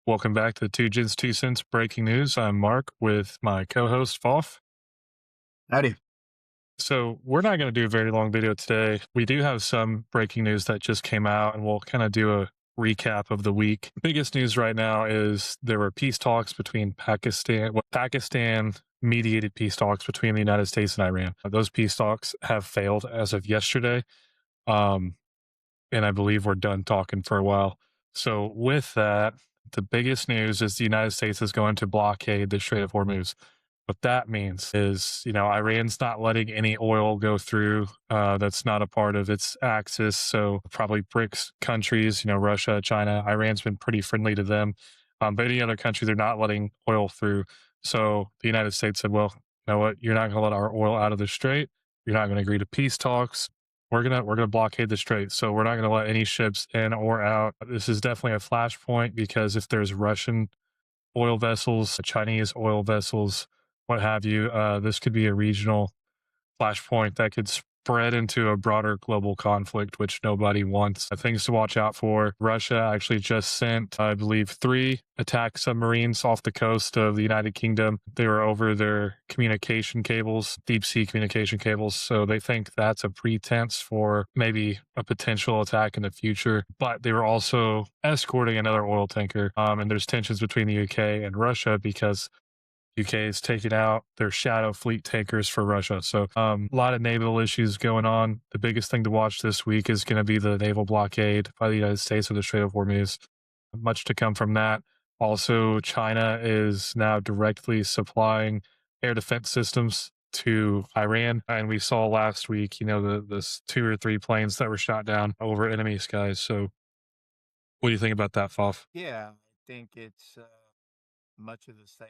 Welcome back to Two Gins, Two Cents Breaking News. I'm Mark with my co host, Foff. Howdy. So, we're not going to do a very long video today. We do have some breaking news that just came out, and we'll kind of do a recap of the week. Biggest news right now is there were peace talks between Pakistan mediated peace talks between the United States and Iran. Those peace talks have failed as of yesterday. Um, and I believe we're done talking for a while. So, with that, the biggest news is the United States is going to blockade the Strait of Hormuz. What that means is, Iran's not letting any oil go through that's not a part of its axis. So, probably BRICS countries, Russia, China, Iran's been pretty friendly to them. But any other country, they're not letting oil through. So, the United States said, well, you know what? You're not going to let our oil out of the strait. You're not going to agree to peace talks. We're gonna blockade the strait, so we're not gonna let any ships in or out. This is definitely a flashpoint because if there's Russian oil vessels, Chinese oil vessels, what have you, this could be a regional flashpoint that could spread into a broader global conflict, which nobody wants. Things to watch out for. Russia actually just sent, I believe, 3 attack submarines off the coast of the United Kingdom. They were over their communication cables, deep sea communication cables. So they think that's a pretense for maybe a potential attack in the future. But they were also escorting another oil tanker. And there's tensions between the UK and Russia because UK is taking out their shadow fleet tankers for Russia. So a lot of naval issues going on. The biggest thing to watch this week is going to be the naval blockade by the United States of the Strait of Hormuz. Much to come from that. Also, China is now directly supplying air defense systems to Iran. And we saw last week, the 2 or 3 planes that were shot down over enemy skies. So what do you think about that, Foff? Yeah, I think it's much of the same.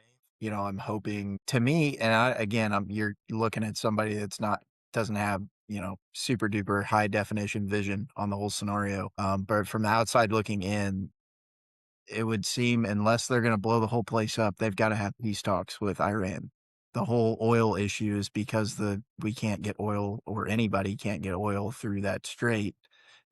I'm hoping to me, and you're looking at somebody that's not doesn't have super duper high definition vision on the whole scenario. But from the outside looking in, it would seem unless they're going to blow the whole place up, they've got to have peace talks with Iran. The whole oil issue is because we can't get oil or anybody can't get oil through that strait.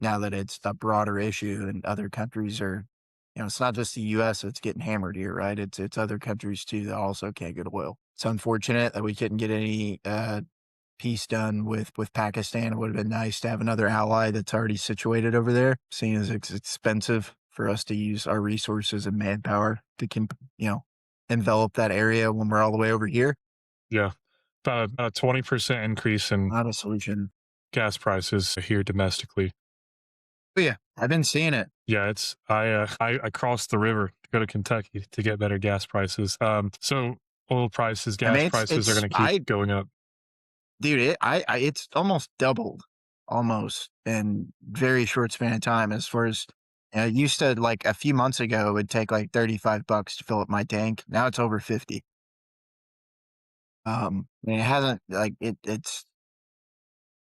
Now that it's a broader issue and other countries are, it's not just the U.S. that's getting hammered here, right? It's other countries too that also can't get oil. It's unfortunate that we couldn't get any peace done with Pakistan. It would have been nice to have another ally that's already situated over there, seeing as it's expensive for us to use our resources and manpower to envelop that area when we're all the way over here. Yeah. About a 20% increase in Not a solution. gas prices here domestically. But yeah, I've been seeing it. Yeah, it's I crossed the river to go to Kentucky to get better gas prices. So oil prices, I gas mean, prices are going to keep going up. dude, it's almost doubled almost in very short span of time as far as it used to like a few months ago, it would take like $35 to fill up my tank. Now it's over 50. And it hasn't it's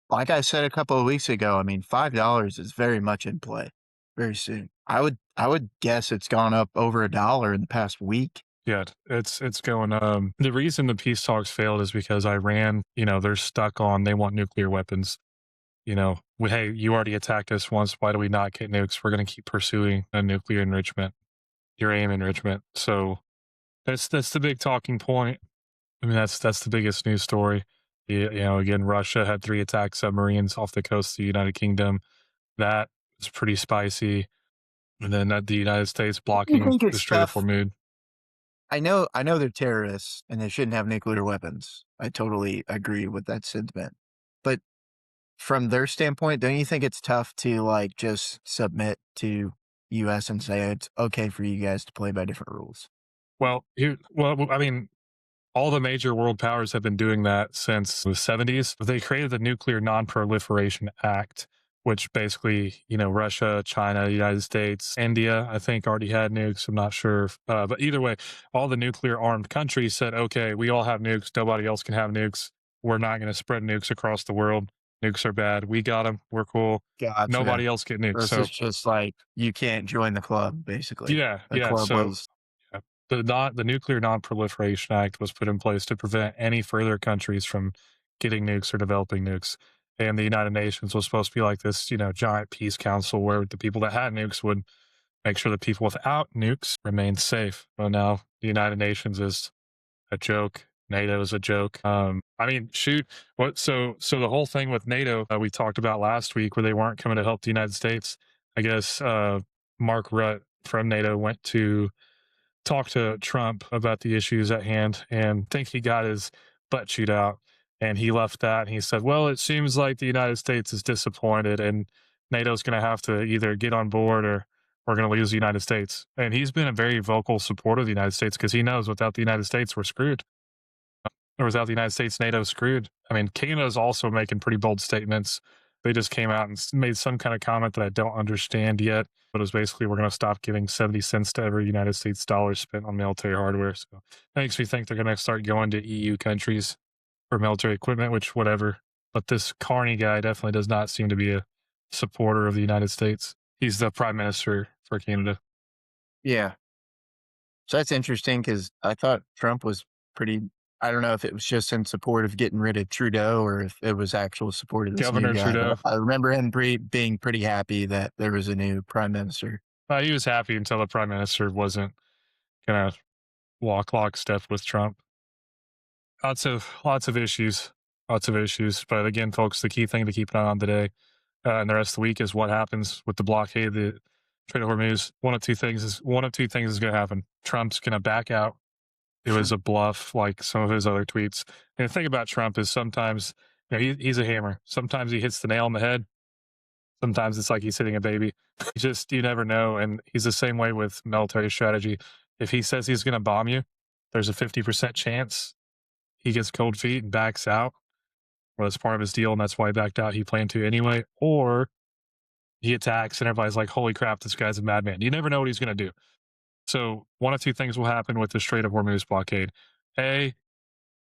like I said a couple of weeks ago, I mean, $5 is very much in play very soon. I would guess it's gone up over $1 in the past week. Yeah, it's going. The reason the peace talks failed is because Iran, they're stuck on they want nuclear weapons. Hey, you already attacked us once. Why do we not get nukes? We're going to keep pursuing a nuclear enrichment, uranium enrichment. So that's the big talking point. I mean, that's the biggest news story. Again, Russia had 3 attack submarines off the coast of the United Kingdom. That was pretty spicy. And then the United States I blocking think the it's Strait of tough. Hormuz. I know they're terrorists and they shouldn't have nuclear weapons. I totally agree with that sentiment. But from their standpoint, don't you think it's tough to like just submit to US and say it's okay for you guys to play by different rules? Well, I mean, all the major world powers have been doing that since the 70s. They created the Nuclear Non-Proliferation Act, which basically, Russia, China, United States, India, I think already had nukes. I'm not sure. But either way, all the nuclear armed countries said, okay, we all have nukes. Nobody else can have nukes. We're not going to spread nukes across the world. Nukes are bad. We got them. We're cool. Gotcha. Nobody else get nukes. This So is just like you can't join the club, basically. yeah, The yeah. club So was the Nuclear Non-Proliferation Act was put in place to prevent any further countries from getting nukes or developing nukes. And the United Nations was supposed to be like this, giant peace council where the people that had nukes would make sure the people without nukes remain safe. Well, now the United Nations is a joke. NATO is a joke. I mean, shoot, what? So the whole thing with NATO we talked about last week, where they weren't coming to help the United States. I guess Mark Rutte from NATO went to talk to Trump about the issues at hand, and think he got his butt chewed out. And he left that, and he said, "Well, it seems like the United States is disappointed, and NATO's going to have to either get on board or we're going to lose the United States." And he's been a very vocal supporter of the United States because he knows without the United States, we're screwed. Or without the United States, NATO's screwed. I mean, Canada's also making pretty bold statements. They just came out and made some kind of comment that I don't understand yet, but it was basically we're going to stop giving 70 cents to every United States dollar spent on military hardware. So that makes me think they're going to start going to EU countries for military equipment, which, whatever. But this Carney guy definitely does not seem to be a supporter of the United States. He's the prime minister for Canada. Yeah. So that's interesting because I thought Trump was pretty. I don't know if it was just in support of getting rid of Trudeau or if it was actual support of this new Governor guy. Trudeau, But I remember him being pretty happy that there was a new prime minister. he was happy until the prime minister wasn't going to walk lockstep with Trump. Lots of issues, lots of issues. But again, folks, the key thing to keep an eye on today and the rest of the week is what happens with the blockade, the Strait of Hormuz. One of two things is going to happen. Trump's going to back out. It was a bluff, like some of his other tweets. And the thing about Trump is sometimes he's a hammer. Sometimes he hits the nail on the head. Sometimes it's like he's hitting a baby. You never know. And he's the same way with military strategy. If he says he's going to bomb you, there's a 50% chance he gets cold feet and backs out. Well, that's part of his deal, and that's why he backed out. He planned to anyway. Or he attacks, and everybody's like, holy crap, this guy's a madman. You never know what he's going to do. So, one of two things will happen with the Strait of Hormuz blockade. A,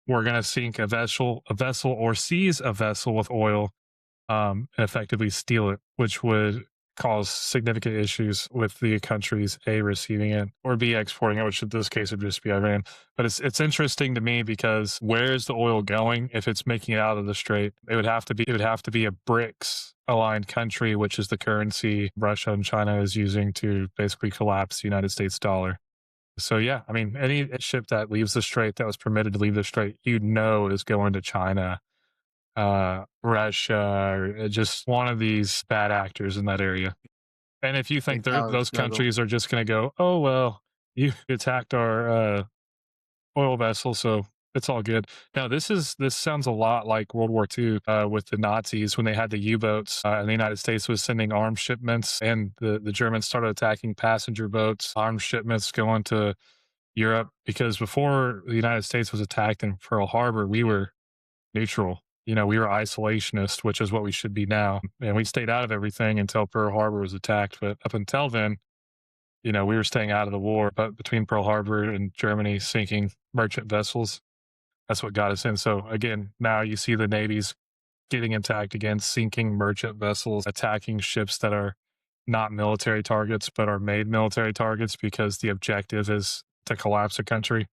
we're going to sink a vessel or seize a vessel with oil and effectively steal it, which would cause significant issues with the countries A, receiving it, or B, exporting it, which in this case would just be Iran. But it's interesting to me because where is the oil going if it's making it out of the strait? It would have to be a BRICS aligned country, which is the currency Russia and China is using to basically collapse the United States dollar. So yeah, I mean, any ship that leaves the strait that was permitted to leave the strait, is going to China, Russia, or just one of these bad actors in that area. And if you think Big power those struggle. countries are just going to go, oh, well, you attacked our oil vessel, so it's all good. Now, this sounds a lot like World War II with the Nazis when they had the U-boats and the United States was sending arms shipments and the Germans started attacking passenger boats, arms shipments going to Europe, because before the United States was attacked in Pearl Harbor, we were neutral. We were isolationist, which is what we should be now. And we stayed out of everything until Pearl Harbor was attacked. But up until then, we were staying out of the war. But between Pearl Harbor and Germany sinking merchant vessels, that's what got us in. So again, now you see the navies getting attacked again, sinking merchant vessels, attacking ships that are not military targets, but are made military targets because the objective is to collapse a country.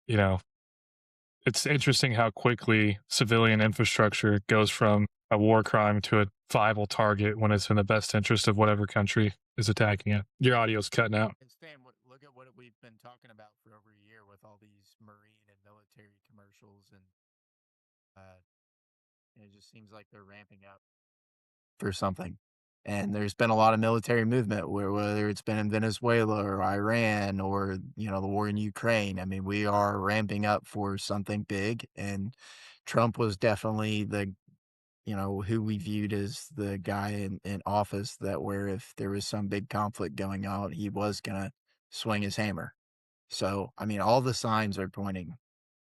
You know, it's interesting how quickly civilian infrastructure goes from a war crime to a viable target when it's in the best interest of whatever country is attacking it. Your audio's cutting out. And Stan, look at what we've been talking about for over a year with all these marine and military commercials, and uh, it just seems like they're ramping up for something. And there's been a lot of military movement whether it's been in Venezuela or Iran or, the war in Ukraine. I mean, we are ramping up for something big. And Trump was definitely who we viewed as the guy in office that where if there was some big conflict going on, he was going to swing his hammer. So, I mean, all the signs are pointing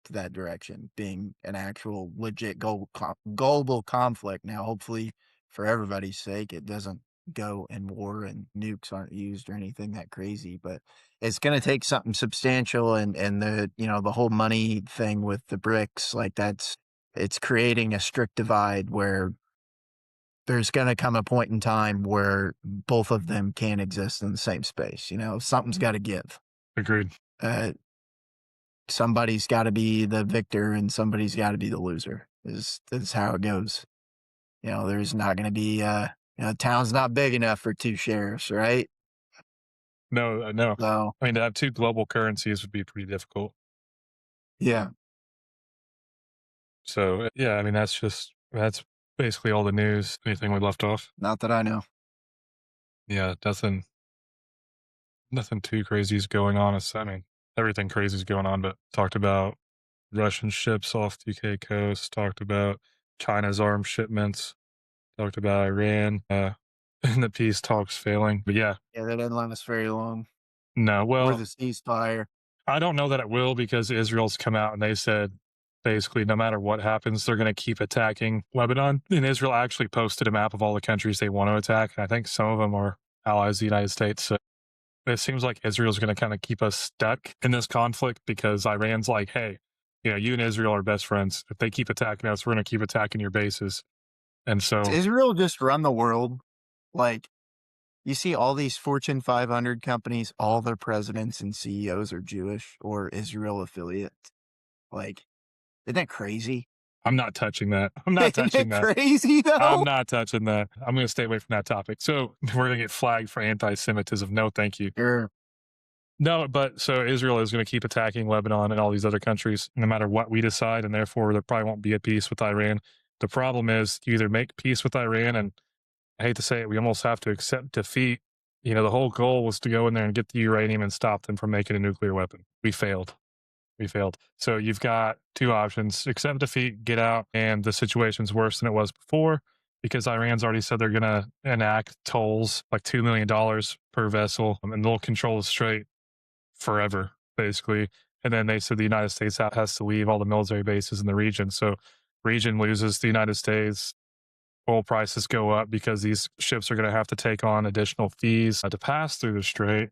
to that direction, being an actual legit global conflict. Now, hopefully, for everybody's sake, it doesn't go in war and nukes aren't used or anything that crazy. But it's going to take something substantial, and the whole money thing with the BRICS, like it's creating a strict divide where there's going to come a point in time where both of them can't exist in the same space. Something's got to give. Agreed. Uh, Somebody's got to be the victor and somebody's got to be the loser. Is how it goes. There's not going to be town's not big enough for two sheriffs, right? No, no. So, I mean, to have two global currencies would be pretty difficult. yeah, So, yeah, I mean, that's basically all the news. Anything we left off? not that I know. Yeah, nothing too crazy is going on. I mean, everything crazy is going on, but talked about Russian ships off the UK coast, talked about China's arms shipments, talked about Iran, and the peace talks failing. But yeah, Yeah, that didn't last very long. no, Or the well, ceasefire. I don't know that it will because Israel's come out and they said basically no matter what happens, they're going to keep attacking Lebanon. And Israel actually posted a map of all the countries they want to attack. I think some of them are allies of the United States. So it seems like Israel's going to kind of keep us stuck in this conflict because Iran's like, hey, you and Israel are best friends. If they keep attacking us, we're going to keep attacking your bases. And Does so Israel just run the world? Like, you see all these Fortune 500 companies, all their presidents and CEOs are Jewish or Israel affiliates. Like, isn't that crazy? I'm not touching that. I'm not Isn't touching it that. crazy I'm though? not touching that. I'm going to stay away from that topic. So we're going to get flagged for anti Semitism. No, thank you. Sure. No, but so Israel is going to keep attacking Lebanon and all these other countries no matter what we decide, and therefore there probably won't be a peace with Iran. The problem is you either make peace with Iran, and I hate to say it, we almost have to accept defeat. The whole goal was to go in there and get the uranium and stop them from making a nuclear weapon. We failed. We failed. So you've got two options: accept defeat, get out, and the situation's worse than it was before because Iran's already said they're going to enact tolls like $2 million per vessel, and they'll control the strait forever, basically. And then they said the United States has to leave all the military bases in the region. So region loses the United States. Oil prices go up because these ships are going to have to take on additional fees to pass through the strait.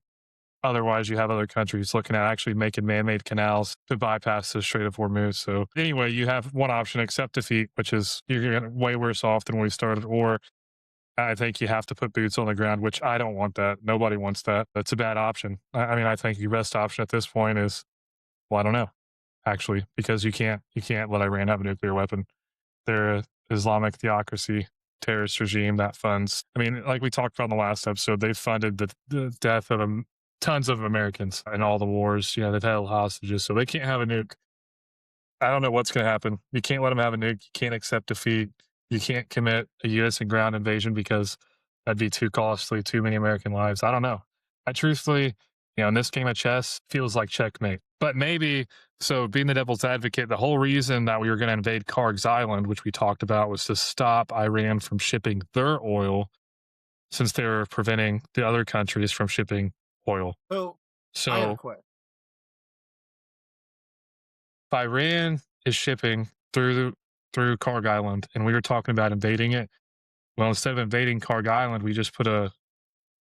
Otherwise, you have other countries looking at actually making man-made canals to bypass the Strait of Hormuz. So anyway, you have one option: accept defeat, which is you're getting way worse off than when we started, or I think you have to put boots on the ground, which I don't want that. Nobody wants that. That's a bad option. I mean, I think your best option at this point is, well, I don't know, actually, because you can't let Iran have a nuclear weapon. They're a Islamic theocracy terrorist regime that funds. I mean, like we talked about in the last episode, they've funded the death of tons of Americans in all the wars. They've held hostages, so they can't have a nuke. I don't know what's going to happen. You can't let them have a nuke. You can't accept defeat. You can't commit a U.S. and ground invasion because that'd be too costly, too many American lives. I don't know. I truthfully, in this game of chess, feels like checkmate. But maybe, so being the devil's advocate, the whole reason that we were going to invade Karg's Island, which we talked about, was to stop Iran from shipping their oil since they were preventing the other countries from shipping oil. So I got a So question. if Iran is shipping through Karg Island, and we were talking about invading it, well, instead of invading Karg Island, we just put a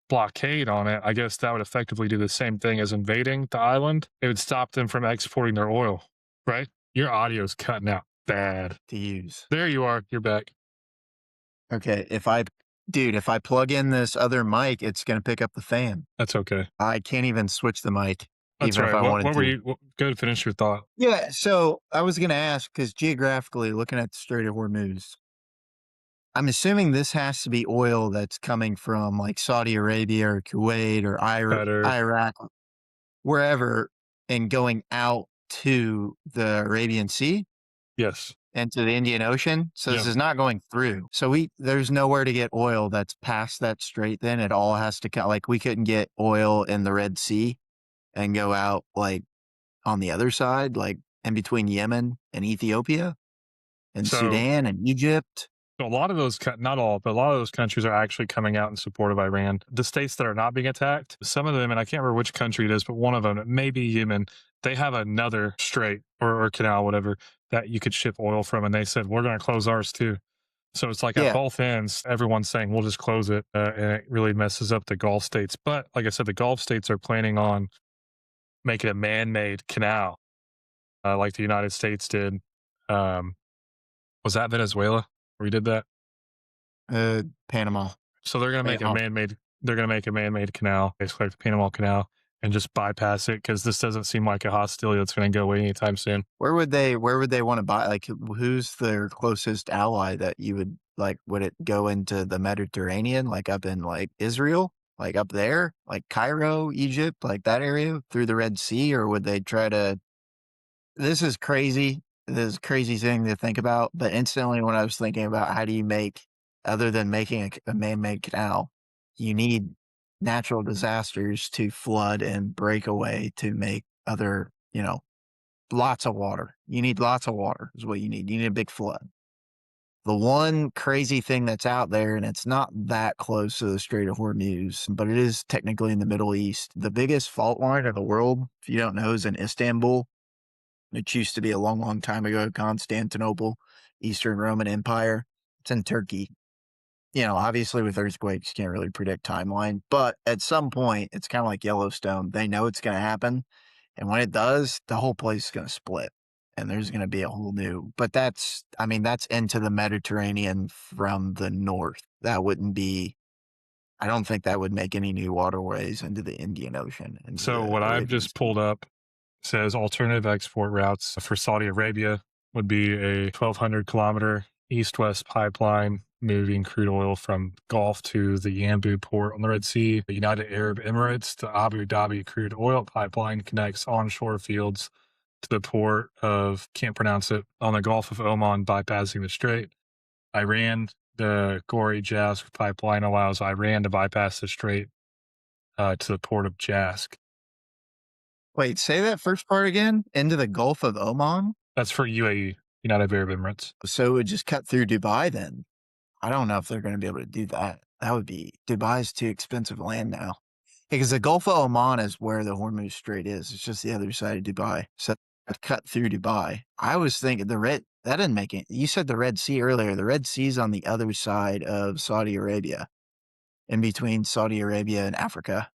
blockade on it. I guess that would effectively do the same thing as invading the island. It would stop them from exporting their oil, right? Your audio's cutting out bad. To use. There you are. You're back. Okay, if I plug in this other mic, it's gonna pick up the fan. That's okay. I can't even switch the mic, That's even all if right. I What wanted what were to. you? Go ahead, finish your thought. Yeah, so I was gonna ask because geographically, looking at the Strait of Hormuz, I'm assuming this has to be oil that's coming from like Saudi Arabia or Kuwait or Better. Iraq, wherever, and going out to the Arabian Sea Yes. and to the Indian Ocean. So this Yep. is not going through. So there's nowhere to get oil that's past that strait. Then it all has to like we couldn't get oil in the Red Sea and go out like on the other side, like in between Yemen and Ethiopia and So Sudan and Egypt. a lot of those, not all, but a lot of those countries are actually coming out in support of Iran. The states that are not being attacked, some of them, and I can't remember which country it is, but one of them, maybe Yemen, they have another strait or canal, whatever, that you could ship oil from. And they said, we're going to close ours too. So it's like at Yeah, both ends, everyone's saying, we'll just close it. And it really messes up the Gulf states. But like I said, the Gulf states are planning on making a man made canal like the United States did. Um, was that Venezuela where we did that? Panama. So they're going to make a Panama. man-made. They're going to make a man-made canal, basically like the Panama Canal, and just bypass it because this doesn't seem like a hostility that's going to go away anytime soon. Where would they want to buy? Like, who's their closest ally that you would like? Would it go into the Mediterranean, like up in like Israel? Like up there, like Cairo, Egypt, like that area through the Red Sea, or would they try to? This is crazy. This is a crazy thing to think about. But instantly, when I was thinking about how do you make, other than making a man-made canal, you need natural disasters to flood and break away to make other, lots of water. You need lots of water is what you need. You need a big flood. The one crazy thing that's out there, and it's not that close to the Strait of Hormuz, but it is technically in the Middle East. The biggest fault line in the world, if you don't know, is in Istanbul. It used to be a long, long time ago, Constantinople, Eastern Roman Empire. It's in Turkey. Obviously with earthquakes, you can't really predict timeline, but at some point, it's kind of like Yellowstone. They know it's going to happen. And when it does, the whole place is going to split and there's going to be a whole new, but that's into the Mediterranean from the north. That wouldn't be, I don't think that would make any new waterways into the Indian Ocean, into So the what I've Arabian just Sea. pulled up says alternative export routes for Saudi Arabia would be a 1,200-kilometer east-west pipeline moving crude oil from Gulf to the Yanbu port on the Red Sea. The United Arab Emirates, the Abu Dhabi crude oil pipeline connects onshore fields to the port of, can't pronounce it, on the Gulf of Oman, bypassing the strait. Iran, the Gori Jask pipeline allows Iran to bypass the strait to the port of Jask. Wait, say that first part again. Into the Gulf of Oman? That's for UAE, United Arab Emirates. So it would just cut through Dubai then. I don't know if they're going to be able to do that. That would be, Dubai's too expensive land now. Because the Gulf of Oman is where the Hormuz Strait is. It's just the other side of Dubai. So I'd cut through Dubai. I was thinking that didn't make it. You said the Red Sea earlier. The Red Sea's on the other side of Saudi Arabia, in between Saudi Arabia and Africa.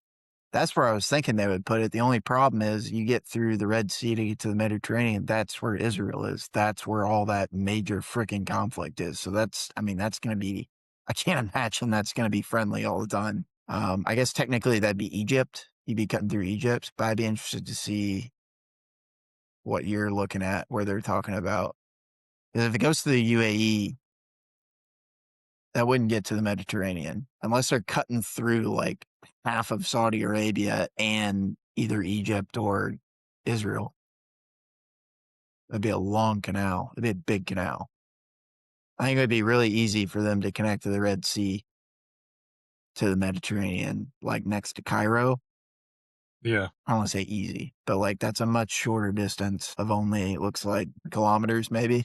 That's where I was thinking they would put it. The only problem is you get through the Red Sea to get to the Mediterranean. That's where Israel is. That's where all that major freaking conflict is. So that's going to be, I can't imagine that's going to be friendly all the time. I guess technically that'd be Egypt. You'd be cutting through Egypt, but I'd be interested to see what you're looking at, where they're talking about. Because if it goes to the UAE, that wouldn't get to the Mediterranean unless they're cutting through like half of Saudi Arabia and either Egypt or Israel. That'd be a long canal. It'd be a big canal. I think it would be really easy for them to connect to the Red Sea to the Mediterranean, like next to Cairo. Yeah. I don't want to say easy, but like that's a much shorter distance of only, it looks like kilometers maybe.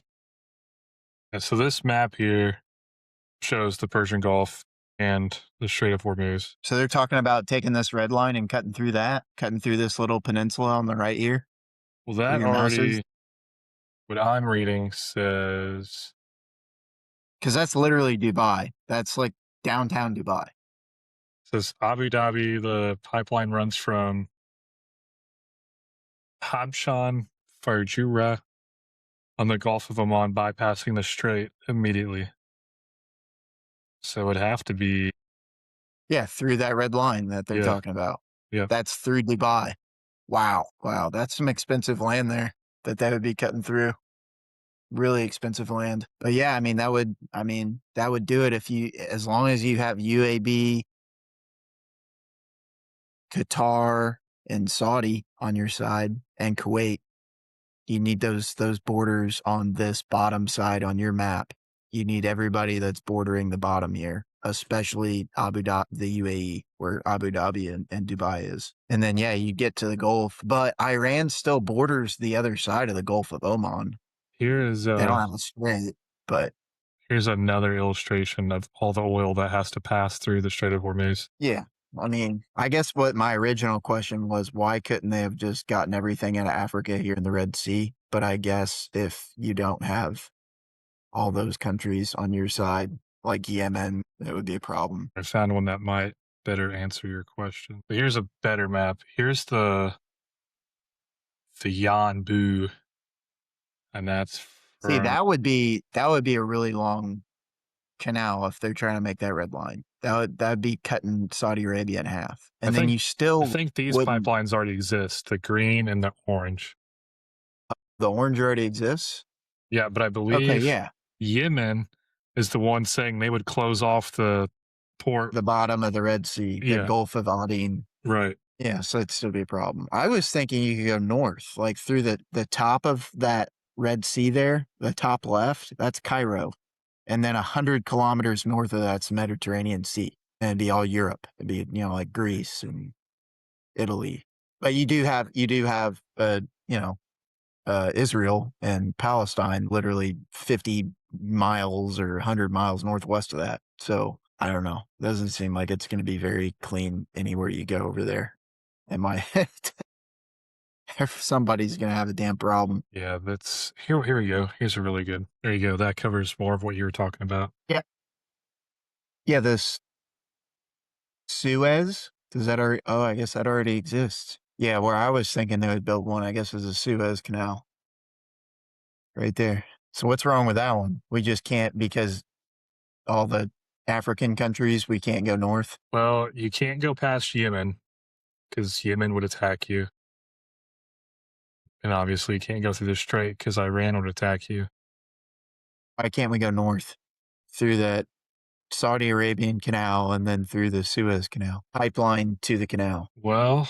And so this map here shows the Persian Gulf and the Strait of Hormuz. So they're talking about taking this red line and cutting through this little peninsula on the right here Well, where that your mouse is. already, what I'm reading says, Because that's literally Dubai. That's like downtown Dubai. Abu Dhabi, the pipeline runs from Habshan Farjura on the Gulf of Oman, bypassing the strait immediately. So it would have to be, Yeah, through that red line that they're yeah, talking about. yeah. That's through Dubai. Wow. Wow. That's some expensive land there that they would be cutting through. Really expensive land. But yeah, that would do it as long as you have UAB, Qatar, and Saudi on your side and Kuwait. You need those borders on this bottom side on your map. You need everybody that's bordering the bottom here, especially Abu Dhabi, the UAE, where Abu Dhabi and Dubai is. And then yeah, you get to the Gulf, but Iran still borders the other side of the Gulf of Oman. Here's They don't have a strait, but here's another illustration of all the oil that has to pass through the Strait of Hormuz. yeah. I guess what my original question was, why couldn't they have just gotten everything out of Africa here in the Red Sea? But I guess if you don't have all those countries on your side, like Yemen, that would be a problem. I found one that might better answer your question. But here's a better map. Here's the Yanbu, and that's See, from, that would be a really long canal if they're trying to make that red line. That would be cutting Saudi Arabia in half. I And then think you I still think these wouldn't. pipelines already exist, the green and the orange. The orange already exists. Yeah, but I Okay, believe yeah. Yemen is the one saying they would close off the port. the bottom of the Red Sea, the Yeah, Gulf of Aden. right. Yeah, so it'd still be a problem. I was thinking you could go north, like through the top of that Red Sea there, the top left, that's Cairo. And then 100 kilometers north of that's Mediterranean Sea. And it'd be all Europe. It'd be, like Greece and Italy. But you do have Israel and Palestine literally 50 miles or 100 miles northwest of that. So I don't know. Doesn't seem like it's going to be very clean anywhere you go over there. In my head, somebody's going to have a damn problem. Yeah, that's here. Here we go. Here's a really good. There you go. That covers more of what you were talking about. Yeah. Yeah. This Suez, does that already, oh, I guess that already exists. Yeah. Where I was thinking they would build one, I guess, is a Suez Canal right there. So what's wrong with that one? We just can't because all the African countries, we can't go north. Well, you can't go past Yemen because Yemen would attack you, and obviously you can't go through the strait because Iran would attack you. Why can't we go north through that Saudi Arabian canal and then through the Suez Canal pipeline to the canal? Well,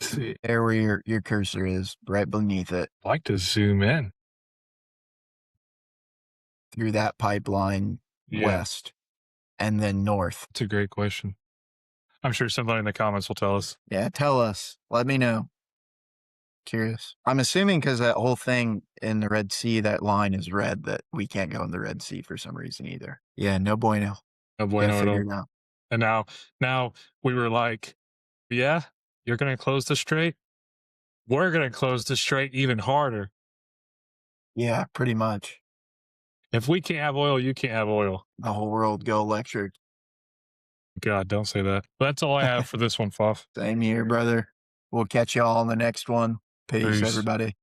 see, There where your cursor is, right beneath it, I'd like to zoom in. through that pipeline Yeah, west and then north. it's a great question. I'm sure somebody in the comments will tell us. Yeah, tell us. Let me know. Curious. I'm assuming because that whole thing in the Red Sea, that line is red, that we can't go in the Red Sea for some reason either. Yeah, no bueno. No Yeah, bueno at all. figured out. And now we were like, yeah, you're gonna close the strait. We're gonna close the strait even harder. Yeah, pretty much. If we can't have oil, you can't have oil. The whole world go electric. God, don't say that. But that's all I have for this one, Foff. Same here, brother. We'll catch y'all on the next one. Peace, Peace. everybody.